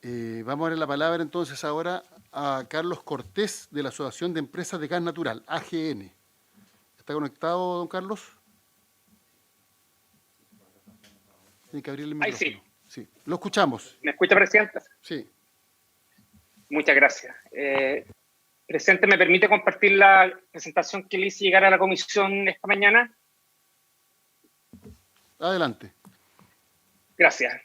Vamos a darle la palabra entonces ahora a Carlos Cortés de la Asociación de Empresas de Gas Natural, AGN. ¿Está conectado, don Carlos? Tiene que abrir el Ahí micrófono. sí. Sí, lo escuchamos. ¿Me escucha, presidente? Sí. Muchas gracias. Presidente, ¿me permite compartir la presentación que le hice llegar a la comisión esta mañana? Adelante. Gracias.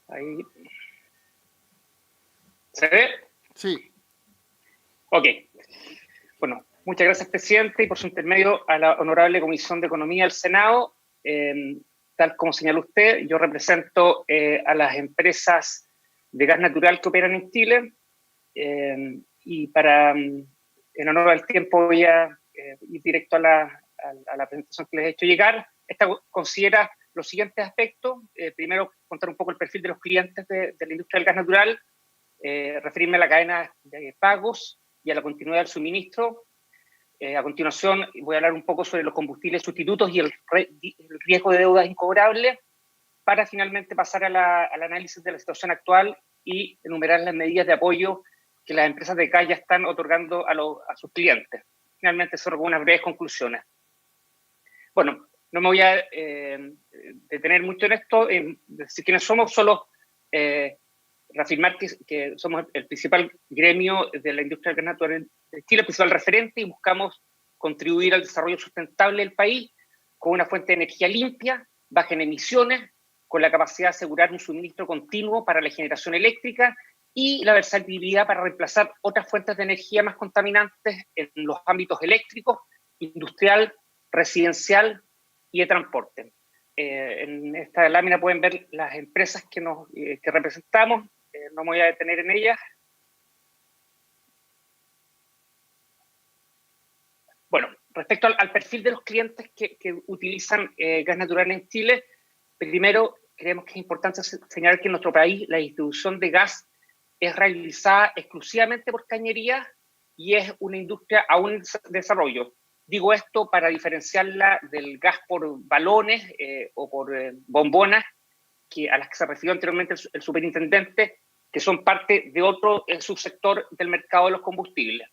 Ahí. ¿Se ve? Sí. Ok. Bueno, muchas gracias, presidente, y por su intermedio a la honorable Comisión de Economía del Senado. Tal como señaló usted, yo represento a las empresas de gas natural que operan en Chile, y en honor al tiempo voy a ir directo a la presentación que les he hecho llegar. Esta considera los siguientes aspectos. Primero, contar un poco el perfil de los clientes de la industria del gas natural, referirme a la cadena de pagos y a la continuidad del suministro. A continuación, voy a hablar un poco sobre los combustibles sustitutos y el riesgo de deudas incobrables, para finalmente pasar al análisis de la situación actual y enumerar las medidas de apoyo que las empresas de gas ya están otorgando a sus clientes. Finalmente, sobre unas breves conclusiones. Bueno, no me voy a detener mucho en esto, decir quiénes somos, solo reafirmar que somos el principal gremio de la industria del gas natural de Chile, el principal referente, y buscamos contribuir al desarrollo sustentable del país con una fuente de energía limpia, baja en emisiones, con la capacidad de asegurar un suministro continuo para la generación eléctrica y la versatilidad para reemplazar otras fuentes de energía más contaminantes en los ámbitos eléctrico, industrial, residencial y de transporte. En esta lámina pueden ver las empresas que representamos. No me voy a detener en ellas. Bueno, respecto al perfil de los clientes que utilizan gas natural en Chile, primero creemos que es importante señalar que en nuestro país la distribución de gas es realizada exclusivamente por cañería y es una industria aún en desarrollo. Digo esto para diferenciarla del gas por balones o por bombonas, a las que se refirió anteriormente el superintendente, que son parte de otro subsector del mercado de los combustibles.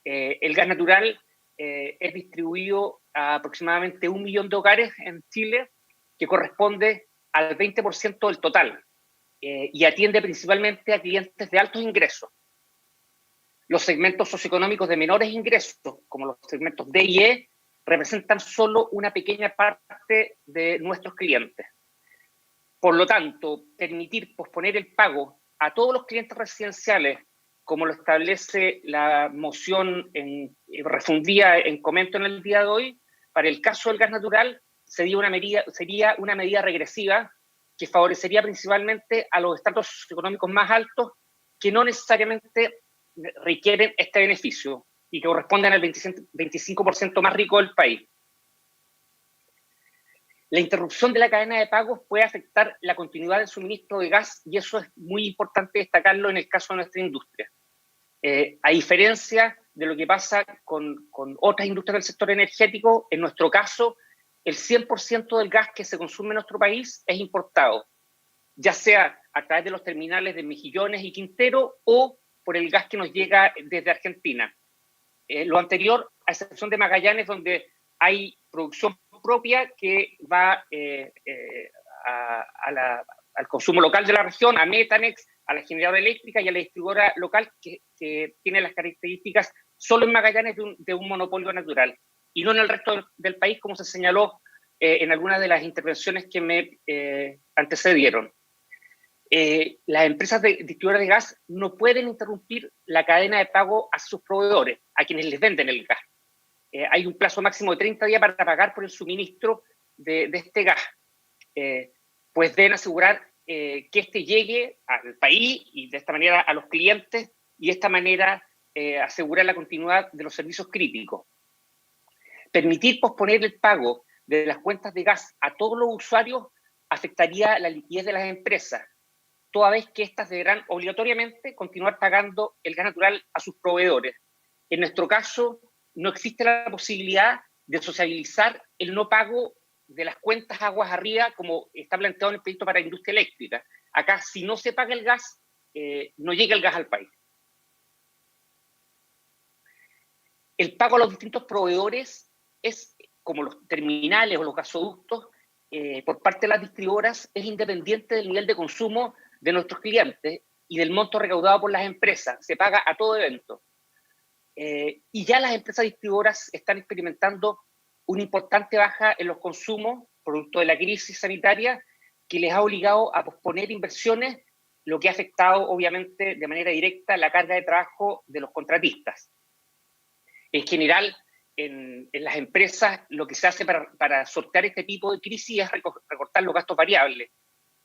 El gas natural es distribuido a aproximadamente 1 millón de hogares en Chile, que corresponde al 20% del total, y atiende principalmente a clientes de altos ingresos. Los segmentos socioeconómicos de menores ingresos, como los segmentos D y E, representan solo una pequeña parte de nuestros clientes. Por lo tanto, permitir posponer el pago a todos los clientes residenciales, como lo establece la moción refundida en comento en el día de hoy, para el caso del gas natural sería una medida regresiva que favorecería principalmente a los estratos socioeconómicos más altos, que no necesariamente requieren este beneficio y que corresponden al 25% más rico del país. La interrupción de la cadena de pagos puede afectar la continuidad del suministro de gas, y eso es muy importante destacarlo en el caso de nuestra industria. A diferencia de lo que pasa con otras industrias del sector energético, en nuestro caso, el 100% del gas que se consume en nuestro país es importado, ya sea a través de los terminales de Mejillones y Quintero o por el gas que nos llega desde Argentina. Lo anterior, a excepción de Magallanes, donde hay producción propia que va al consumo local de la región, a Metanex, a la generadora eléctrica y a la distribuidora local que tiene las características solo en Magallanes de un monopolio natural, y no en el resto del país, como se señaló en algunas de las intervenciones que me antecedieron. Las empresas distribuidoras de gas no pueden interrumpir la cadena de pago a sus proveedores, a quienes les venden el gas. Hay un plazo máximo de 30 días para pagar por el suministro de este gas. Pues deben asegurar que este llegue al país y de esta manera a los clientes, y de esta manera asegurar la continuidad de los servicios críticos. Permitir posponer el pago de las cuentas de gas a todos los usuarios afectaría la liquidez de las empresas, toda vez que éstas deberán obligatoriamente continuar pagando el gas natural a sus proveedores. En nuestro caso, no existe la posibilidad de sociabilizar el no pago de las cuentas aguas arriba, como está planteado en el proyecto para la industria eléctrica. Acá, si no se paga el gas, no llega el gas al país. El pago a los distintos proveedores es, como los terminales o los gasoductos, por parte de las distribuidoras, es independiente del nivel de consumo de nuestros clientes y del monto recaudado por las empresas. Se paga a todo evento. Y ya las empresas distribuidoras están experimentando una importante baja en los consumos, producto de la crisis sanitaria, que les ha obligado a posponer inversiones, lo que ha afectado, obviamente, de manera directa la carga de trabajo de los contratistas. En general, en las empresas, lo que se hace para sortear este tipo de crisis es recortar los gastos variables.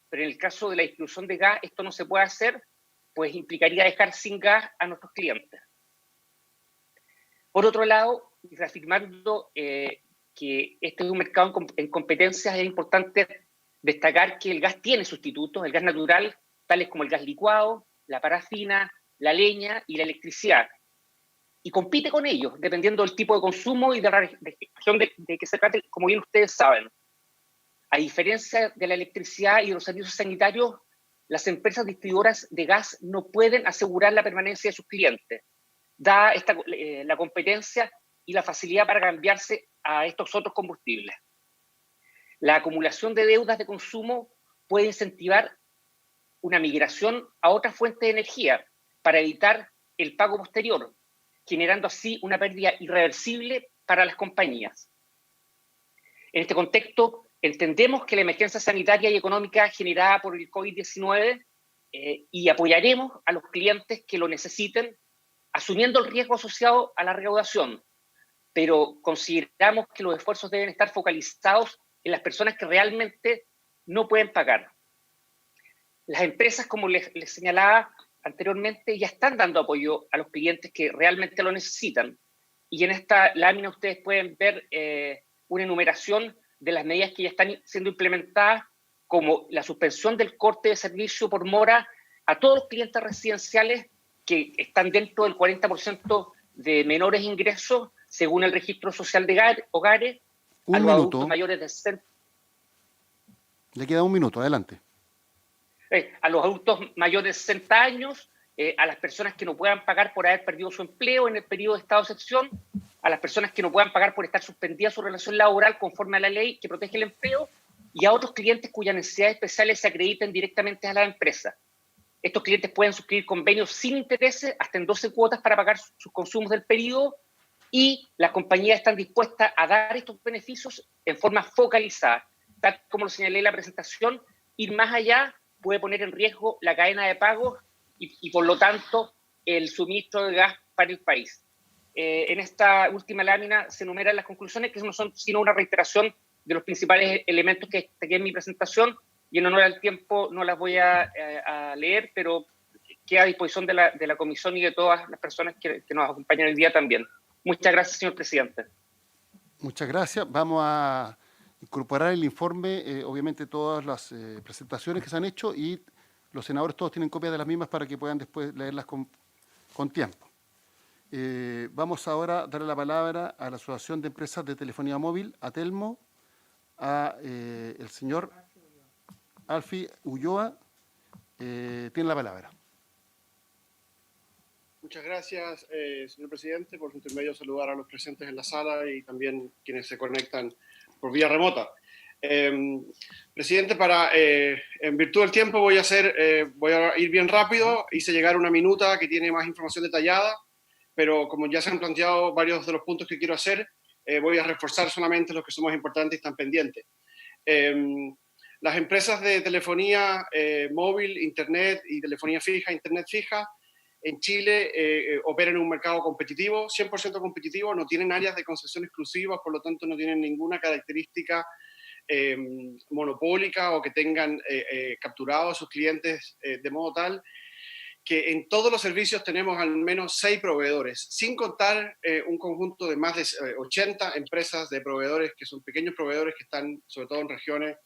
Pero en el caso de la distribución de gas, esto no se puede hacer, pues implicaría dejar sin gas a nuestros clientes. Por otro lado, reafirmando que este es un mercado en competencias, es importante destacar que el gas tiene sustitutos, el gas natural, tales como el gas licuado, la parafina, la leña y la electricidad. Y compite con ellos, dependiendo del tipo de consumo y de la región de que se trate, como bien ustedes saben. A diferencia de la electricidad y de los servicios sanitarios, las empresas distribuidoras de gas no pueden asegurar la permanencia de sus clientes, dada la competencia y la facilidad para cambiarse a estos otros combustibles. La acumulación de deudas de consumo puede incentivar una migración a otras fuentes de energía para evitar el pago posterior, generando así una pérdida irreversible para las compañías. En este contexto, entendemos que la emergencia sanitaria y económica generada por el COVID-19 y apoyaremos a los clientes que lo necesiten, asumiendo el riesgo asociado a la recaudación, pero consideramos que los esfuerzos deben estar focalizados en las personas que realmente no pueden pagar. Las empresas, como les señalaba anteriormente, ya están dando apoyo a los clientes que realmente lo necesitan. Y en esta lámina ustedes pueden ver una enumeración de las medidas que ya están siendo implementadas, como la suspensión del corte de servicio por mora a todos los clientes residenciales que están dentro del 40% de menores ingresos, según el registro social de hogares, a los adultos mayores de 60. Le queda un minuto, adelante. A los adultos mayores de 60 años, a las personas que no puedan pagar por haber perdido su empleo en el periodo de estado de excepción, a las personas que no puedan pagar por estar suspendida su relación laboral conforme a la ley que protege el empleo, y a otros clientes cuyas necesidades especiales se acrediten directamente a la empresa. Estos clientes pueden suscribir convenios sin intereses hasta en 12 cuotas para pagar sus consumos del periodo, y las compañías están dispuestas a dar estos beneficios en forma focalizada. Tal como lo señalé en la presentación, ir más allá puede poner en riesgo la cadena de pagos y por lo tanto, el suministro de gas para el país. En esta última lámina se enumeran las conclusiones, que no son sino una reiteración de los principales elementos que destaqué en mi presentación, y en honor al tiempo no las voy a leer, pero queda a disposición de la comisión y de todas las personas que nos acompañan el día también. Muchas gracias, señor presidente. Muchas gracias. Vamos a incorporar el informe, obviamente todas las presentaciones que se han hecho, y los senadores todos tienen copias de las mismas para que puedan después leerlas con tiempo. Vamos ahora a darle la palabra a la Asociación de Empresas de Telefonía Móvil, a Telmo, a el señor Alfi Ulloa. Tiene la palabra. Muchas gracias, señor presidente. Por su intermedio, saludar a los presentes en la sala y también quienes se conectan por vía remota. Presidente, en virtud del tiempo voy a ir bien rápido. Hice llegar una minuta que tiene más información detallada, pero como ya se han planteado varios de los puntos que quiero hacer, voy a reforzar solamente los que son más importantes y están pendientes. Las empresas de telefonía móvil, internet y telefonía fija, internet fija, en Chile operan en un mercado competitivo, 100% competitivo, no tienen áreas de concesión exclusivas, por lo tanto no tienen ninguna característica monopólica o que tengan capturados a sus clientes de modo tal que en todos los servicios tenemos al menos 6 proveedores, sin contar un conjunto de más de 80 empresas de proveedores que son pequeños proveedores que están sobre todo en regiones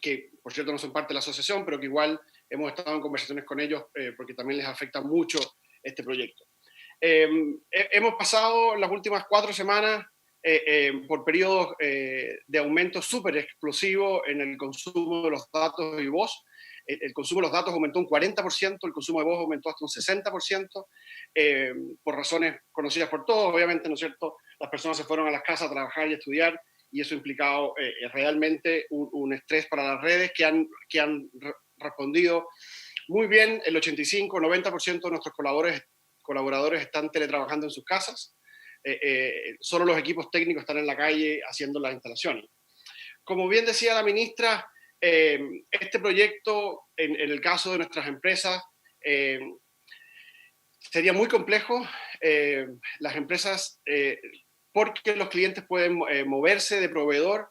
que por cierto no son parte de la asociación, pero que igual hemos estado en conversaciones con ellos porque también les afecta mucho este proyecto. Hemos pasado las últimas 4 semanas por periodos de aumento súper explosivo en el consumo de los datos y voz. El consumo de los datos aumentó un 40%, el consumo de voz aumentó hasta un 60%, por razones conocidas por todos, obviamente, ¿no es cierto? Las personas se fueron a las casas a trabajar y a estudiar, y eso ha implicado realmente un estrés para las redes que han respondido muy bien. El 85-90% de nuestros colaboradores están teletrabajando en sus casas. Solo los equipos técnicos están en la calle haciendo las instalaciones. Como bien decía la ministra, este proyecto, en el caso de nuestras empresas, sería muy complejo. Las empresas, porque los clientes pueden moverse de proveedor,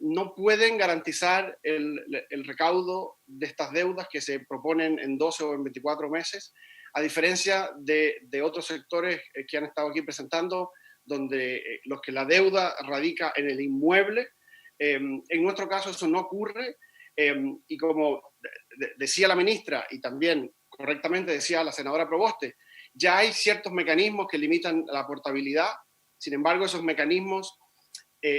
no pueden garantizar el recaudo de estas deudas que se proponen en 12 o en 24 meses, a diferencia de otros sectores que han estado aquí presentando, donde los que la deuda radica en el inmueble. En nuestro caso eso no ocurre, y como decía la ministra y también correctamente decía la senadora Proboste, ya hay ciertos mecanismos que limitan la portabilidad. Sin embargo, esos mecanismos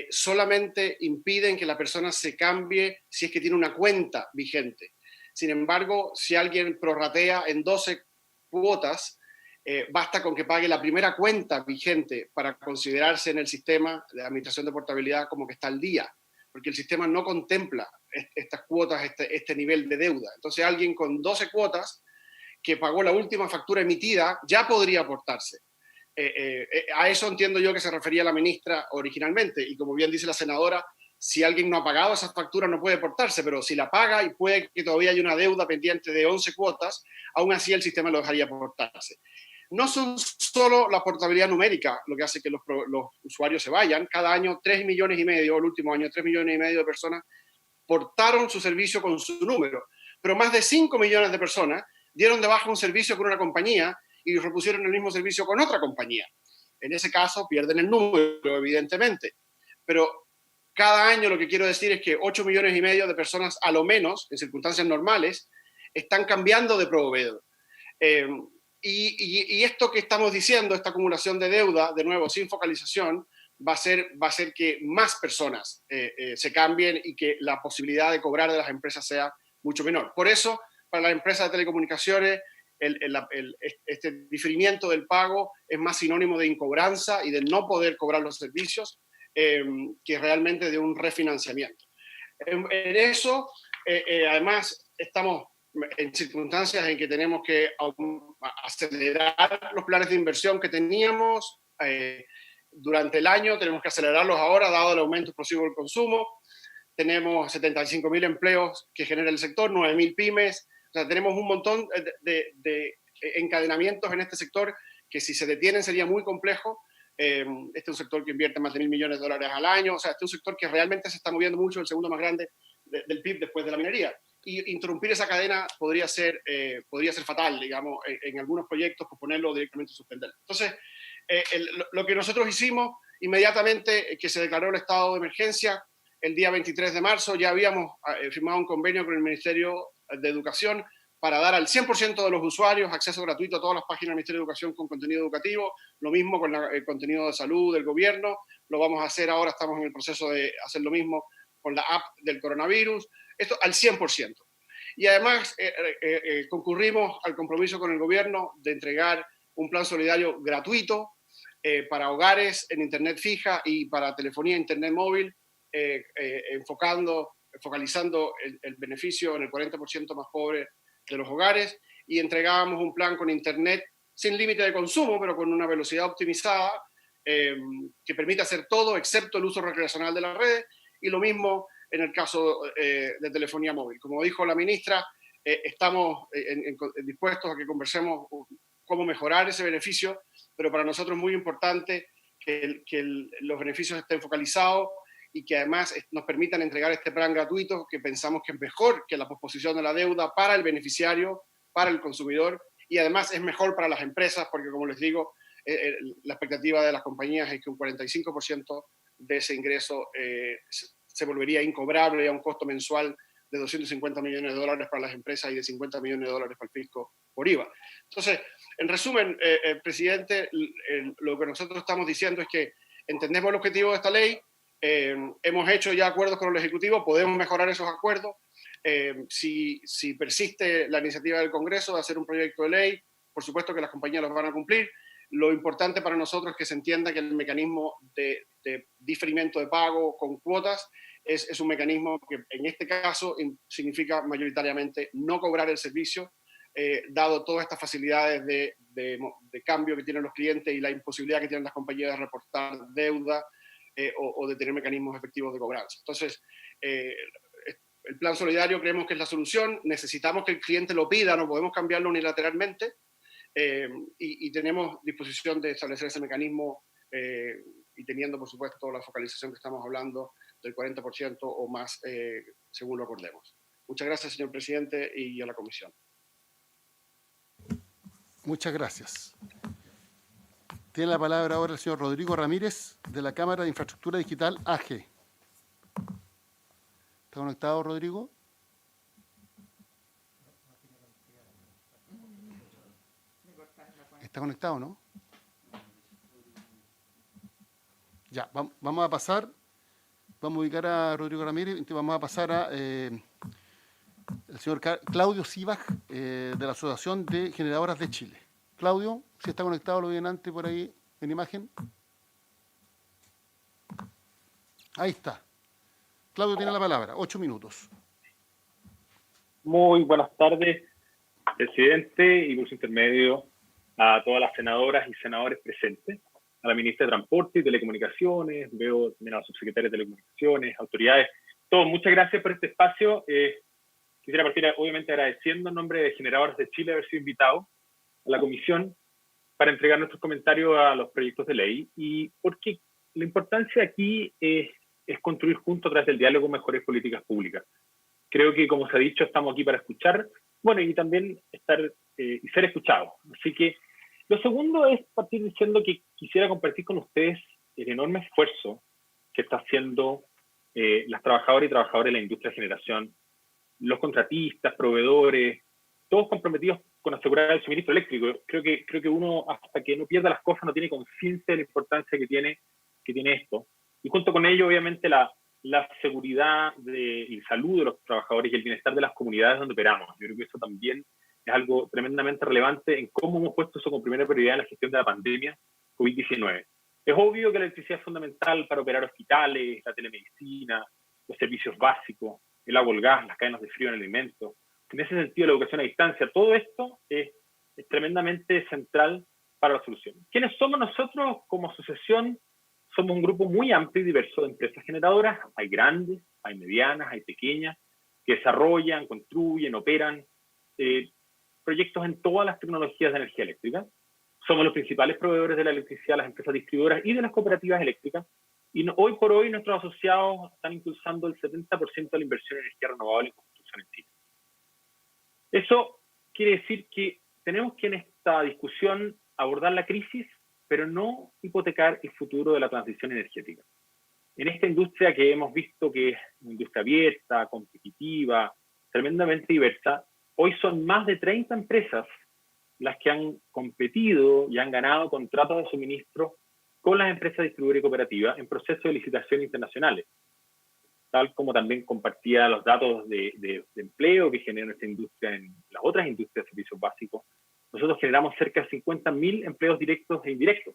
solamente impiden que la persona se cambie si es que tiene una cuenta vigente. Sin embargo, si alguien prorratea en 12 cuotas, basta con que pague la primera cuenta vigente para considerarse en el sistema de administración de portabilidad como que está al día, porque el sistema no contempla estas cuotas, este nivel de deuda. Entonces alguien con 12 cuotas que pagó la última factura emitida ya podría aportarse. A eso entiendo yo que se refería la ministra originalmente, y como bien dice la senadora, si alguien no ha pagado esas facturas no puede aportarse, pero si la paga y puede que todavía haya una deuda pendiente de 11 cuotas, aún así el sistema lo dejaría aportarse. No son solo la portabilidad numérica lo que hace que los usuarios se vayan. Cada año 3,5 millones, el último año 3,5 millones de personas portaron su servicio con su número, pero más de 5 millones de personas dieron de baja un servicio con una compañía y repusieron el mismo servicio con otra compañía. En ese caso pierden el número, evidentemente, pero cada año lo que quiero decir es que 8,5 millones de personas, a lo menos, en circunstancias normales, están cambiando de proveedor. Y esto que estamos diciendo, esta acumulación de deuda, de nuevo, sin focalización, va a ser que más personas se cambien y que la posibilidad de cobrar de las empresas sea mucho menor. Por eso, para las empresas de telecomunicaciones, este diferimiento del pago es más sinónimo de incobranza y de no poder cobrar los servicios que realmente de un refinanciamiento. En eso, además, estamos en circunstancias en que tenemos que acelerar los planes de inversión que teníamos durante el año, tenemos que acelerarlos ahora, dado el aumento explosivo del consumo. Tenemos 75.000 empleos que genera el sector, 9.000 pymes. O sea, tenemos un montón de encadenamientos en este sector que si se detienen sería muy complejo. Este es un sector que invierte más de $1.000 millones al año. O sea, este es un sector que realmente se está moviendo mucho, el segundo más grande del PIB después de la minería. Y interrumpir esa cadena podría ser fatal, digamos, en algunos proyectos, posponerlo o directamente suspenderlo. Entonces, lo que nosotros hicimos inmediatamente que se declaró el estado de emergencia, el día 23 de marzo, ya habíamos firmado un convenio con el Ministerio de Educación para dar al 100% de los usuarios acceso gratuito a todas las páginas del Ministerio de Educación con contenido educativo, lo mismo con el contenido de salud del gobierno, lo vamos a hacer ahora, estamos en el proceso de hacer lo mismo con la app del coronavirus, esto al 100%. Y además concurrimos al compromiso con el gobierno de entregar un plan solidario gratuito para hogares en internet fija y para telefonía e internet móvil, focalizando el beneficio en el 40% más pobre de los hogares, y entregábamos un plan con internet sin límite de consumo, pero con una velocidad optimizada que permite hacer todo excepto el uso recreacional de la red, y lo mismo en el caso de telefonía móvil. Como dijo la ministra, estamos dispuestos a que conversemos cómo mejorar ese beneficio, pero para nosotros es muy importante que los beneficios estén focalizados y que además nos permitan entregar este plan gratuito que pensamos que es mejor que la posposición de la deuda para el beneficiario, para el consumidor, y además es mejor para las empresas porque, como les digo, la expectativa de las compañías es que un 45% de ese ingreso se volvería incobrable a un costo mensual de $250 millones para las empresas y de $50 millones para el fisco por IVA. Entonces, en resumen, presidente, lo que nosotros estamos diciendo es que entendemos el objetivo de esta ley, hemos hecho ya acuerdos con el Ejecutivo, podemos mejorar esos acuerdos. Si persiste la iniciativa del Congreso de hacer un proyecto de ley, por supuesto que las compañías los van a cumplir. Lo importante para nosotros es que se entienda que el mecanismo de diferimiento de pago con cuotas es un mecanismo que en este caso significa mayoritariamente no cobrar el servicio, dado todas estas facilidades de cambio que tienen los clientes y la imposibilidad que tienen las compañías de reportar deuda o de tener mecanismos efectivos de cobranza. Entonces, el plan solidario creemos que es la solución, necesitamos que el cliente lo pida, no podemos cambiarlo unilateralmente, y tenemos disposición de establecer ese mecanismo y teniendo, por supuesto, la focalización que estamos hablando del 40% o más, según lo acordemos. Muchas gracias, señor presidente, y a la comisión. Muchas gracias. Tiene la palabra ahora el señor Rodrigo Ramírez, de la Cámara de Infraestructura Digital AG. ¿Está conectado, Rodrigo? ¿Está conectado, no? Ya, vamos a pasar, vamos a ubicar a Rodrigo Ramírez, y vamos a pasar a el señor Claudio Sibach, de la Asociación de Generadoras de Chile. Claudio, si está conectado, lo vi antes por ahí en imagen. Ahí está. Claudio tiene la palabra, 8 minutos. Muy buenas tardes, presidente, y por su intermedio a todas las senadoras y senadores presentes, a la ministra de Transporte y Telecomunicaciones, veo también a la subsecretaria de Telecomunicaciones, autoridades, todos, muchas gracias por este espacio. Quisiera partir, obviamente, agradeciendo en nombre de Generadoras de Chile haber sido invitado a la comisión para entregar nuestros comentarios a los proyectos de ley, y porque la importancia aquí es construir juntos a través del diálogo mejores políticas públicas. Creo que, como se ha dicho, estamos aquí para escuchar, bueno, y también estar y ser escuchados. Así que lo segundo es partir diciendo que quisiera compartir con ustedes el enorme esfuerzo que está haciendo las trabajadoras y trabajadores de la industria de generación, los contratistas, proveedores, todos comprometidos con asegurar el suministro eléctrico. Creo que uno, hasta que no pierda las cosas, no tiene conciencia de la importancia que tiene esto. Y junto con ello, obviamente, la seguridad y salud de los trabajadores y el bienestar de las comunidades donde operamos. Yo creo que eso también es algo tremendamente relevante en cómo hemos puesto eso como primera prioridad en la gestión de la pandemia COVID-19. Es obvio que la electricidad es fundamental para operar hospitales, la telemedicina, los servicios básicos, el agua, el gas, las cadenas de frío en alimentos. En ese sentido, la educación a distancia, todo esto es tremendamente central para la solución. ¿Quiénes somos nosotros como asociación? Somos un grupo muy amplio y diverso de empresas generadoras. Hay grandes, hay medianas, hay pequeñas, que desarrollan, construyen, operan proyectos en todas las tecnologías de energía eléctrica. Somos los principales proveedores de la electricidad, las empresas distribuidoras y de las cooperativas eléctricas. Y hoy por hoy nuestros asociados están impulsando el 70% de la inversión en energía renovable y construcción en Chile. Eso quiere decir que tenemos que en esta discusión abordar la crisis, pero no hipotecar el futuro de la transición energética. En esta industria que hemos visto que es una industria abierta, competitiva, tremendamente diversa, hoy son más de 30 empresas las que han competido y han ganado contratos de suministro con las empresas distribuidoras y cooperativas en procesos de licitación internacionales. Tal como también compartía los datos de empleo que genera esta industria en las otras industrias de servicios básicos, nosotros generamos cerca de 50.000 empleos directos e indirectos.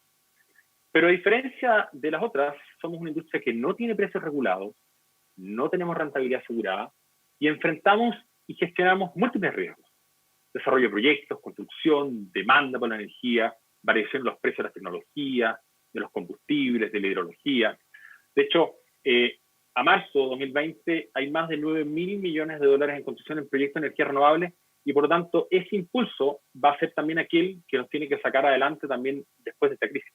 Pero a diferencia de las otras, somos una industria que no tiene precios regulados, no tenemos rentabilidad asegurada y enfrentamos y gestionamos múltiples riesgos. Desarrollo de proyectos, construcción, demanda por la energía, variación de los precios de las tecnologías, de los combustibles, de la hidrología. De hecho, a marzo de 2020 hay más de 9.000 millones de dólares en construcción en proyectos de energía renovable y por lo tanto ese impulso va a ser también aquel que nos tiene que sacar adelante también después de esta crisis.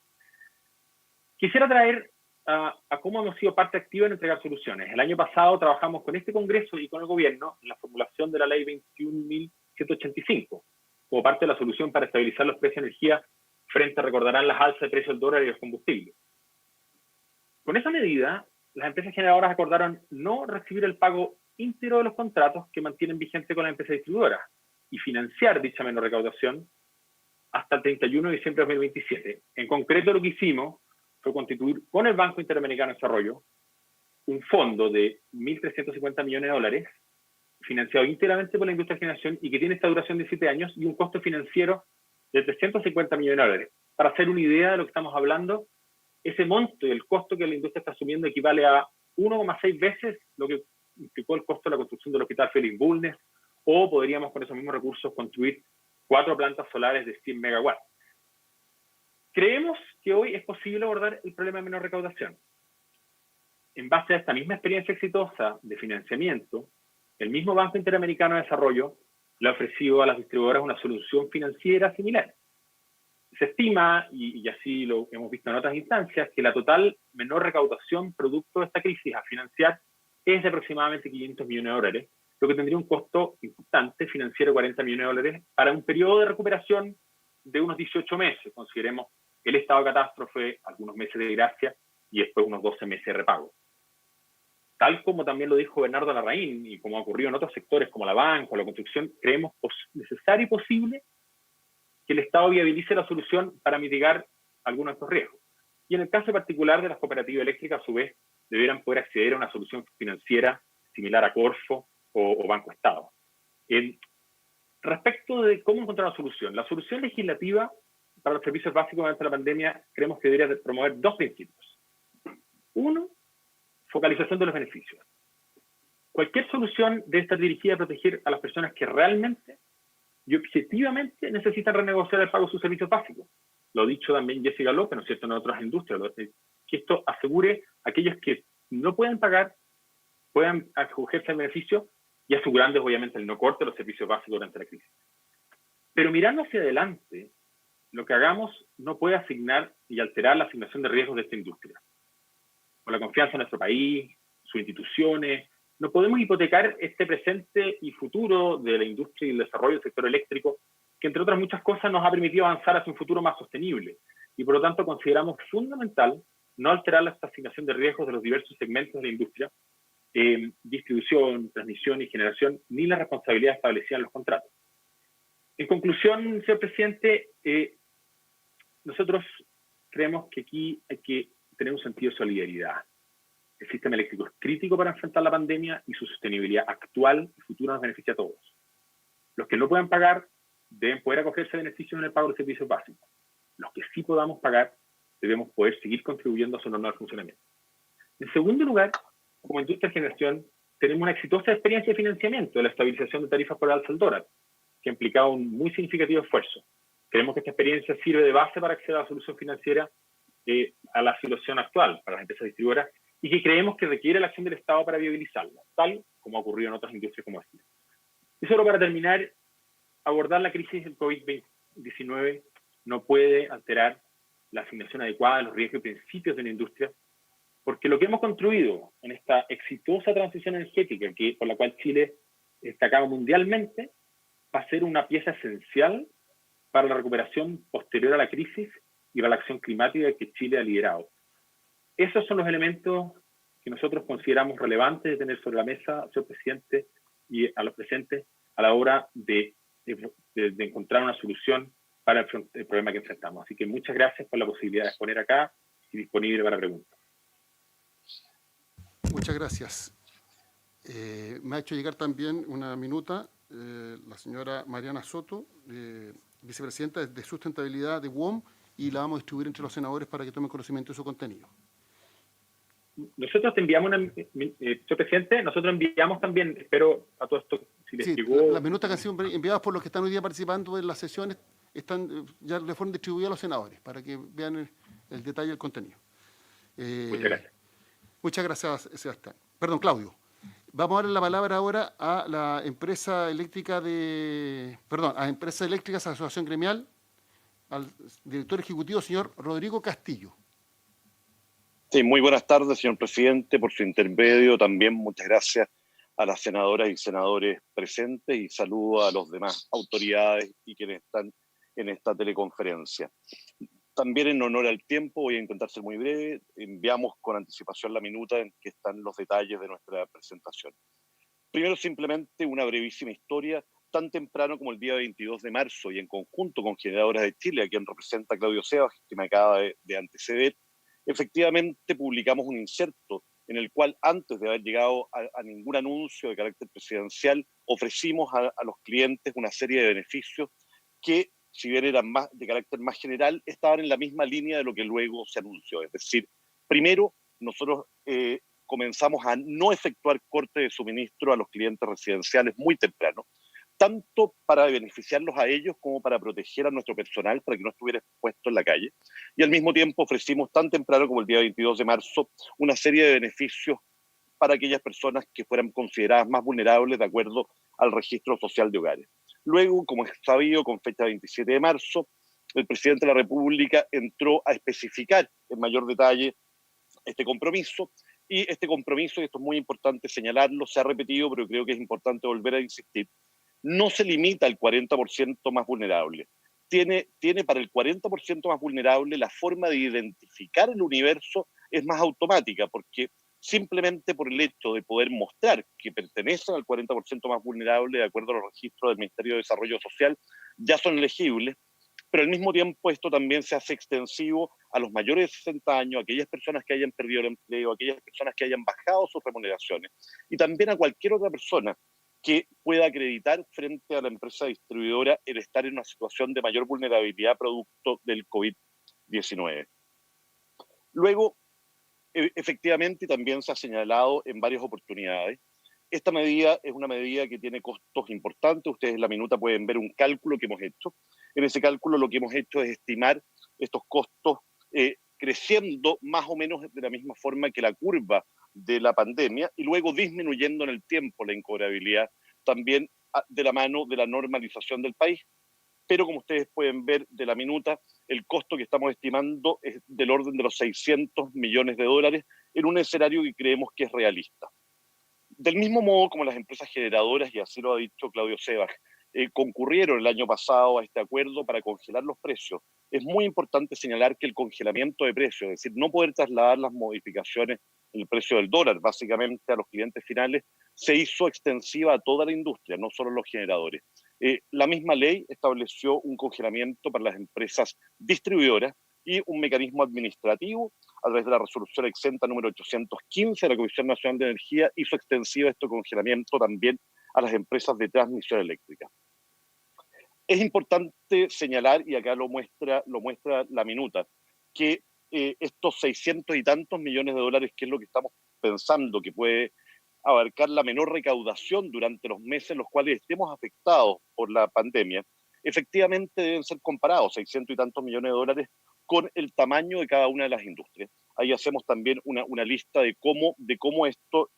Quisiera traer a cómo hemos sido parte activa en entregar soluciones. El año pasado trabajamos con este Congreso y con el Gobierno en la formulación de la Ley 21.185 como parte de la solución para estabilizar los precios de energía frente a, recordarán, las alzas de precios del dólar y los combustibles. Con esa medida, las empresas generadoras acordaron no recibir el pago íntegro de los contratos que mantienen vigente con las empresas distribuidoras y financiar dicha menor recaudación hasta el 31 de diciembre de 2027. En concreto, lo que hicimos fue constituir con el Banco Interamericano de Desarrollo un fondo de 1.350 millones de dólares, financiado íntegramente por la industria de generación y que tiene esta duración de 7 años y un costo financiero de 350 millones de dólares. Para hacer una idea de lo que estamos hablando, ese monto y el costo que la industria está asumiendo equivale a 1,6 veces lo que implicó el costo de la construcción del Hospital Félix Bulnes, o podríamos con esos mismos recursos construir 4 plantas solares de 100 megawatts. Creemos que hoy es posible abordar el problema de menor recaudación. En base a esta misma experiencia exitosa de financiamiento, el mismo Banco Interamericano de Desarrollo le ha ofrecido a las distribuidoras una solución financiera similar. Se estima, y así lo hemos visto en otras instancias, que la total menor recaudación producto de esta crisis a financiar es de aproximadamente 500 millones de dólares, lo que tendría un costo importante financiero de 40 millones de dólares para un periodo de recuperación de unos 18 meses. Consideremos el estado de catástrofe, algunos meses de gracia y después unos 12 meses de repago. Tal como también lo dijo Bernardo Larraín y como ha ocurrido en otros sectores como la banca o la construcción, creemos necesario y posible que el Estado viabilice la solución para mitigar algunos de estos riesgos. Y en el caso particular de las cooperativas eléctricas, a su vez, debieran poder acceder a una solución financiera similar a Corfo o Banco Estado. Respecto de cómo encontrar la solución legislativa para los servicios básicos durante la pandemia, creemos que debería promover 2 principios. Uno, focalización de los beneficios. Cualquier solución debe estar dirigida a proteger a las personas que realmente y objetivamente necesitan renegociar el pago de sus servicios básicos. Lo ha dicho también Jessica López, ¿no es cierto?, en otras industrias, que esto asegure a aquellos que no pueden pagar, puedan acogerse al beneficio y asegurando obviamente el no corte de los servicios básicos durante la crisis. Pero mirando hacia adelante, lo que hagamos no puede asignar y alterar la asignación de riesgos de esta industria. Con la confianza en nuestro país, sus instituciones, no podemos hipotecar este presente y futuro de la industria y el desarrollo del sector eléctrico, que entre otras muchas cosas nos ha permitido avanzar hacia un futuro más sostenible. Y por lo tanto consideramos fundamental no alterar la asignación de riesgos de los diversos segmentos de la industria, distribución, transmisión y generación, ni la responsabilidad establecida en los contratos. En conclusión, señor presidente, nosotros creemos que aquí hay que tener un sentido de solidaridad. El sistema eléctrico es crítico para enfrentar la pandemia y su sostenibilidad actual y futura nos beneficia a todos. Los que no puedan pagar deben poder acogerse a beneficios en el pago de servicios básicos. Los que sí podamos pagar debemos poder seguir contribuyendo a su normal funcionamiento. En segundo lugar, como industria de generación, tenemos una exitosa experiencia de financiamiento de la estabilización de tarifas por alza del dólar, que ha implicado un muy significativo esfuerzo. Creemos que esta experiencia sirve de base para acceder a la solución financiera a la situación actual para las empresas distribuidoras y que creemos que requiere la acción del Estado para viabilizarla, tal como ha ocurrido en otras industrias como esta. Y solo para terminar, abordar la crisis del COVID-19 no puede alterar la asignación adecuada de los riesgos y principios de la industria, porque lo que hemos construido en esta exitosa transición energética por la cual Chile destacaba mundialmente va a ser una pieza esencial para la recuperación posterior a la crisis y para la acción climática que Chile ha liderado. Esos son los elementos que nosotros consideramos relevantes de tener sobre la mesa, señor presidente, y a los presentes a la hora de encontrar una solución para el problema que enfrentamos. Así que muchas gracias por la posibilidad de exponer acá y disponible para preguntas. Muchas gracias. Me ha hecho llegar también una minuta la señora Mariana Soto, vicepresidenta de Sustentabilidad de WOM, y la vamos a distribuir entre los senadores para que tomen conocimiento de su contenido. Nosotros te enviamos señor presidente, nosotros enviamos también, espero a todo esto, si les llegó... Las minutas que han sido enviadas por los que están hoy día participando en las sesiones ya le fueron distribuidas a los senadores para que vean el detalle del contenido. Muchas gracias. Muchas gracias, Sebastián. Perdón, Claudio. Vamos a darle la palabra ahora a la empresa eléctrica a Empresas Eléctricas Asociación Gremial, al director ejecutivo, señor Rodrigo Castillo. Sí, muy buenas tardes, señor presidente, por su intermedio. También muchas gracias a las senadoras y senadores presentes y saludo a los demás autoridades y quienes están en esta teleconferencia. También en honor al tiempo, voy a intentar ser muy breve. Enviamos con anticipación la minuta en que están los detalles de nuestra presentación. Primero, simplemente una brevísima historia. Tan temprano como el día 22 de marzo y en conjunto con Generadoras de Chile, a quien representa Claudio Sebas, que me acaba de anteceder, Efectivamente, publicamos un inserto en el cual, antes de haber llegado a ningún anuncio de carácter presidencial, ofrecimos a los clientes una serie de beneficios que, si bien eran más de carácter más general, estaban en la misma línea de lo que luego se anunció. Es decir, primero, nosotros comenzamos a no efectuar corte de suministro a los clientes residenciales muy temprano, tanto para beneficiarlos a ellos como para proteger a nuestro personal para que no estuviera expuesto en la calle. Y al mismo tiempo ofrecimos tan temprano como el día 22 de marzo una serie de beneficios para aquellas personas que fueran consideradas más vulnerables de acuerdo al registro social de hogares. Luego, como es sabido, con fecha 27 de marzo, el presidente de la República entró a especificar en mayor detalle este compromiso, y este compromiso, y esto es muy importante señalarlo, se ha repetido, pero creo que es importante volver a insistir, no se limita al 40% más vulnerable. Tiene para el 40% más vulnerable la forma de identificar el universo es más automática, porque simplemente por el hecho de poder mostrar que pertenecen al 40% más vulnerable de acuerdo a los registros del Ministerio de Desarrollo Social, ya son elegibles, pero al mismo tiempo esto también se hace extensivo a los mayores de 60 años, a aquellas personas que hayan perdido el empleo, a aquellas personas que hayan bajado sus remuneraciones, y también a cualquier otra persona que pueda acreditar frente a la empresa distribuidora el estar en una situación de mayor vulnerabilidad producto del COVID-19. Luego, efectivamente, también se ha señalado en varias oportunidades, esta medida es una medida que tiene costos importantes. Ustedes en la minuta pueden ver un cálculo que hemos hecho. En ese cálculo lo que hemos hecho es estimar estos costos creciendo más o menos de la misma forma que la curva de la pandemia y luego disminuyendo en el tiempo la incobrabilidad, también de la mano de la normalización del país. Pero como ustedes pueden ver de la minuta, el costo que estamos estimando es del orden de los 600 millones de dólares en un escenario que creemos que es realista. Del mismo modo como las empresas generadoras, y así lo ha dicho Claudio Sebag, concurrieron el año pasado a este acuerdo para congelar los precios, es muy importante señalar que el congelamiento de precios, es decir, no poder trasladar las modificaciones en el precio del dólar básicamente a los clientes finales, se hizo extensiva a toda la industria, no solo los generadores. La misma ley estableció un congelamiento para las empresas distribuidoras y un mecanismo administrativo a través de la resolución exenta número 815 de la Comisión Nacional de Energía, hizo extensivo este congelamiento también a las empresas de transmisión eléctrica. Es importante señalar, y acá lo muestra la minuta, que estos 600 y tantos millones de dólares, que es lo que estamos pensando que puede abarcar la menor recaudación durante los meses en los cuales estemos afectados por la pandemia, efectivamente deben ser comparados, 600 y tantos millones de dólares, con el tamaño de cada una de las industrias. Ahí hacemos también una lista de cómo esto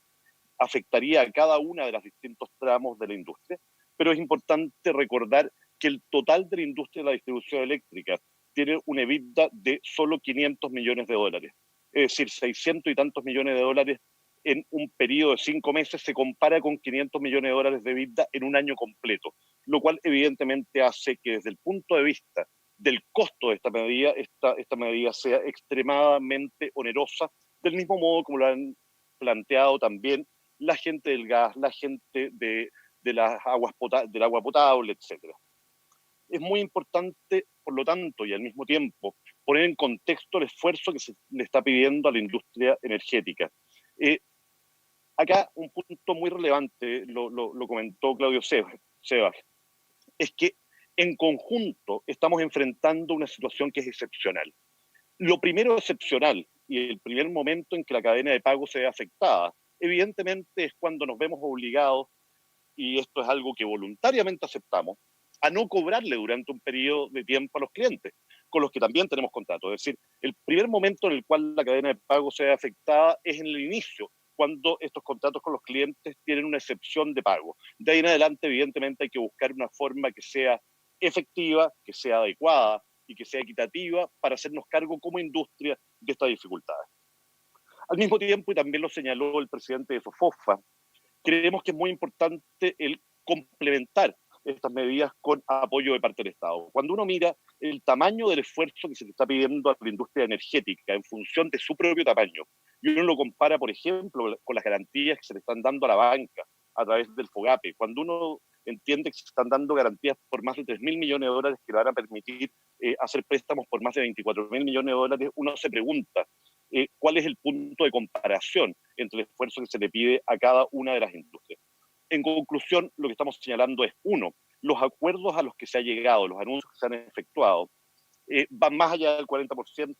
afectaría a cada una de los distintos tramos de la industria, pero es importante recordar que el total de la industria de la distribución eléctrica tiene un EBITDA de solo 500 millones de dólares. Es decir, 600 y tantos millones de dólares en un periodo de 5 meses se compara con 500 millones de dólares de EBITDA en un año completo, lo cual evidentemente hace que desde el punto de vista del costo de esta medida sea extremadamente onerosa, del mismo modo como lo han planteado también la gente del gas, la gente de las del agua potable, etc. Es muy importante, por lo tanto, y al mismo tiempo, poner en contexto el esfuerzo que se le está pidiendo a la industria energética. Acá un punto muy relevante, lo comentó Claudio Sebag, es que en conjunto estamos enfrentando una situación que es excepcional. Lo primero excepcional y el primer momento en que la cadena de pago se ve afectada, evidentemente es cuando nos vemos obligados, y esto es algo que voluntariamente aceptamos, a no cobrarle durante un periodo de tiempo a los clientes, con los que también tenemos contratos. Es decir, el primer momento en el cual la cadena de pago se ve afectada es en el inicio, cuando estos contratos con los clientes tienen una excepción de pago. De ahí en adelante, evidentemente, hay que buscar una forma que sea efectiva, que sea adecuada y que sea equitativa para hacernos cargo como industria de estas dificultades. Al mismo tiempo, y también lo señaló el presidente de SOFOFA, creemos que es muy importante el complementar estas medidas con apoyo de parte del Estado. Cuando uno mira el tamaño del esfuerzo que se le está pidiendo a la industria energética en función de su propio tamaño, y uno lo compara, por ejemplo, con las garantías que se le están dando a la banca a través del FOGAPE, cuando uno entiende que se están dando garantías por más de 3.000 millones de dólares que le van a permitir hacer préstamos por más de 24.000 millones de dólares. Uno se pregunta cuál es el punto de comparación entre el esfuerzo que se le pide a cada una de las industrias. En conclusión, lo que estamos señalando es, uno, los acuerdos a los que se ha llegado, los anuncios que se han efectuado, van más allá del 40%.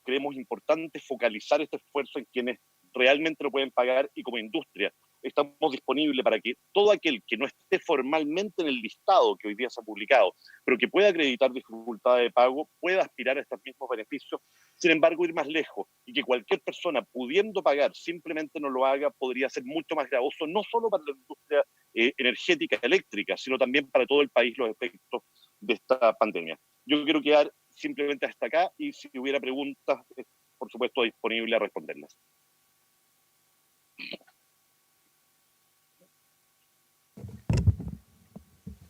Creemos importante focalizar este esfuerzo en quienes realmente lo pueden pagar, y como industria estamos disponibles para que todo aquel que no esté formalmente en el listado que hoy día se ha publicado, pero que pueda acreditar dificultad de pago, pueda aspirar a estos mismos beneficios. Sin embargo, ir más lejos y que cualquier persona pudiendo pagar simplemente no lo haga podría ser mucho más gravoso, no solo para la industria energética eléctrica, sino también para todo el país, los efectos de esta pandemia. Yo quiero quedar simplemente hasta acá, y si hubiera preguntas, por supuesto, disponible a responderlas.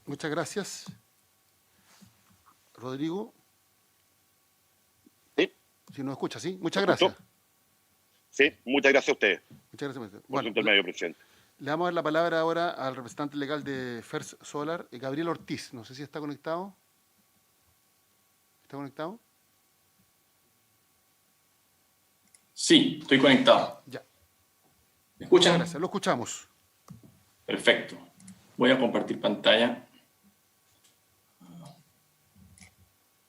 Muchas gracias. Rodrigo. ¿Sí? Si nos escucha, ¿sí? Muchas gracias. Sí, muchas gracias a ustedes. Muchas gracias. Por Bueno, su intermedio, presidente. le vamos a dar la palabra ahora al representante legal de First Solar, Gabriel Ortiz. No sé si está conectado. ¿Está conectado? Sí, estoy conectado. Ya. ¿Me escuchan? Gracias, lo escuchamos. Perfecto. Voy a compartir pantalla.